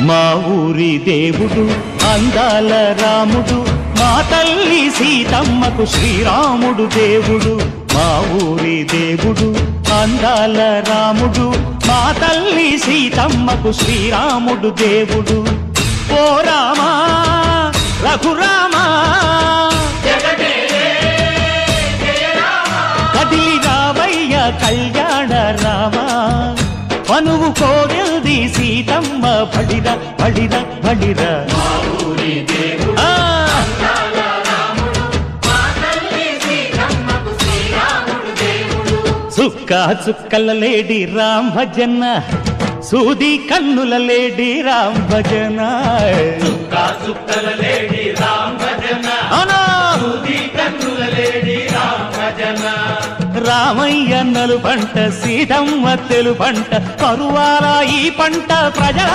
మా ఊరి దేవుడు అందాల రాముడు, మా తల్లి సీతమ్మకు శ్రీరాముడు దేవుడు. మా ఊరి దేవుడు అందాల రాముడు, మా తల్లి సీతమ్మకు శ్రీరాముడు దేవుడు. ఓ రామా రఘురామా కదిలి రావయ్య కళ్యాణ రామా, మనువు కోగెల్ది సీతమ్మ బడిర బడిర బడిర. చుక్క చుక్కల లేడి రామ్ భజన, సూది కన్నుల లేడి రామ్ భజన. చుక్క చుక్కల లేడి రామ్ భజన, సూది కన్నుల లేడి రామ్ భజన. రామయ్య నలు పంట, సీతమ్మ తెలు పంట, కరువాల ఈ పంట ప్రజల